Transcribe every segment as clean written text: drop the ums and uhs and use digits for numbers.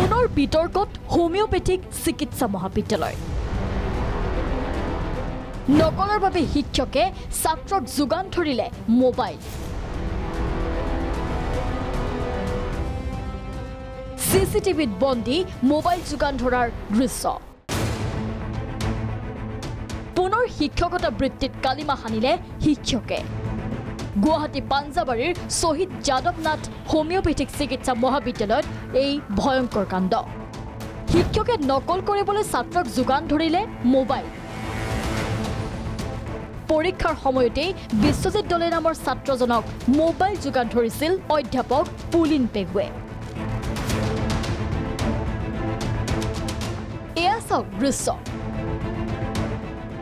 পুনৰ বিতৰ্কত হোমিওপেথিক চিকিৎসা মহাবিদ্যালয় নকলৰ বাবে শিক্ষকে ছাত্ৰক যোগান ধৰিলে মোবাইল CCTVত বন্দী মোবাইল যোগান ধৰাৰ দৃশ্য পুনৰ শিক্ষকতা বৃত্তিত কালিমা হানিলে শিক্ষকে গুৱাহাটী পাঞ্জাবাৰীৰ শহীদ যাদৱনাথ হোমিওপেথিক চিকিৎসা মহাবিদ্যালয়ত এই ভয়ংকৰ কাণ্ড শিক্ষকে নকল কৰিবলৈ ছাত্ৰক যোগান ধৰিলে মোবাইল পৰীক্ষাৰ সময়তেই বিশ্বজিৎ দলে নামৰ ছাত্ৰজনক মোবাইল যোগান ধৰিছিল অধ্যাপক পুলিন পেগুৱে এয়া চাওক দৃশ্য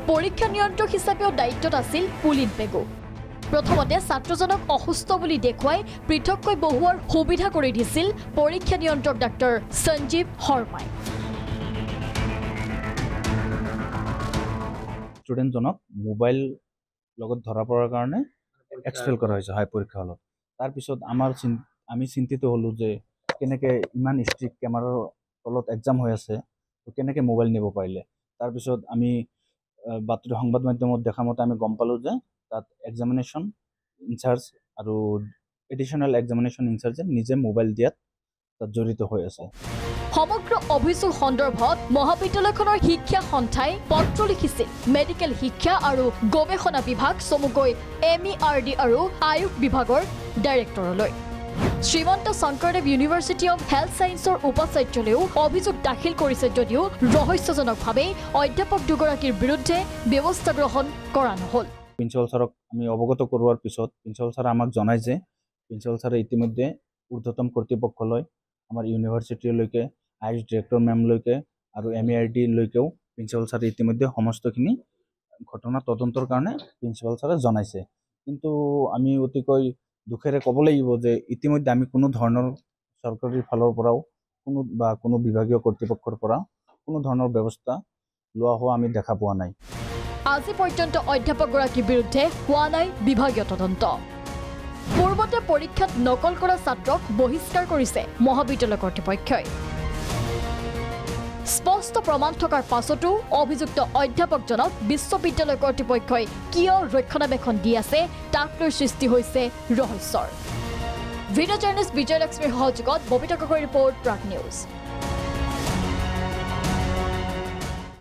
পৰীক্ষা নিয়ন্ত্ৰক হিচাপেও দায়িত্বত আছিল পুলিন পেগু প্ৰথমতে ছাত্ৰজনক অসুস্থ বুলি দেখুৱাই পৃথককৈ বহুৱাৰ সুবিধা কৰি দিছিল পৰীক্ষা নিয়ন্ত্ৰক ডাক্তৰ সঞ্জীৱ শৰ্মাই ষ্টুডেণ্টজনক মোবাইল লগত ধৰা পৰাৰ কাৰণে এক্সপেল কৰা হৈছে হাই পৰীক্ষা হলত তাৰপিছত আমি চিন্তিত হ'লোঁ যে কেনেকৈ ইমান ষ্ট্ৰিক্ট কেমেৰাৰ তলত এক্সাম হৈ আছে কেনেকৈ মোবাইল নিব পাৰিলে তাৰপিছত আমি বাতৰি সংবাদ মাধ্যমত দেখা মতে আমি গম পালোঁ যে তাত এক্সামিনেশ্যন ইনচাৰ্জ আৰু এডিশ্যনেল এক্সামিনেশ্যন ইনচাৰ্জে নিজে মোবাইল দিয়াত তাত জড়িত হৈ আছে সমগ্ৰ অভিযোগ সন্দৰ্ভত মহাবিদ্যালয়খনৰ শিক্ষা সন্থাই পত্ৰ লিখিছিল মেডিকেল শিক্ষা আৰু গৱেষণা বিভাগ চমুকৈ MERD আৰু আয়ুষ বিভাগৰ ডাইৰেক্টৰলৈ Srimanta Sankardev university of health ছায়েন্সৰ উপাচাৰ্যলৈও অভিযোগ দাখিল কৰিছে যদিও ৰহস্যজনকভাৱে অধ্যাপক দুগৰাকীৰ বিৰুদ্ধে ব্যৱস্থা গ্ৰহণ কৰা নহ'ল প্ৰিন্সিপাল ছাৰক আমি অৱগত কৰোৱাৰ পিছত প্ৰিন্সিপাল ছাৰে আমাক জনাই যে প্ৰিন্সিপাল ছাৰে ইতিমধ্যে ঊৰ্ধ্বতম কৰ্তৃপক্ষলৈ আমাৰ ইউনিভাৰ্চিটিলৈকে আয়ুষ ডিৰেক্টৰ মেমলৈকে আৰু MERDলৈকেও প্ৰিন্সিপাল ছাৰে ইতিমধ্যে সমস্তখিনি ঘটনা তদন্তৰ কাৰণে প্ৰিন্সিপাল ছাৰে জনাইছে কিন্তু আমি অতিকৈ দুখেৰে ক'ব লাগিব যে ইতিমধ্যে আমি কোনো ধৰণৰ চৰকাৰী ফালৰ পৰাও কোনো বিভাগীয় কৰ্তৃপক্ষৰ পৰা কোনো ধৰণৰ ব্যৱস্থা লোৱা হোৱা আমি দেখা পোৱা নাই আজি পৰ্যন্ত অধ্যাপকগৰাকীৰ বিৰুদ্ধে হোৱা নাই বিভাগীয় তদন্ত পূৰ্বতে পৰীক্ষাত নকল কৰা ছাত্ৰক বহিষ্কাৰ কৰিছে মহাবিদ্যালয় কৰ্তৃপক্ষই স্পষ্ট প্ৰমাণ থকাৰ পাছতো অভিযুক্ত অধ্যাপকজনক বিশ্ববিদ্যালয় কৰ্তৃপক্ষই কিয় ৰক্ষণাবেক্ষণ দি আছে তাক লৈ সৃষ্টি হৈছে ৰহস্যৰ ভিডিঅ' জাৰ্নেলিষ্ট বিজয় লক্ষ্মীৰ সহযোগত ববিতা গগৈৰ ৰিপৰ্ট প্ৰাগ নিউজ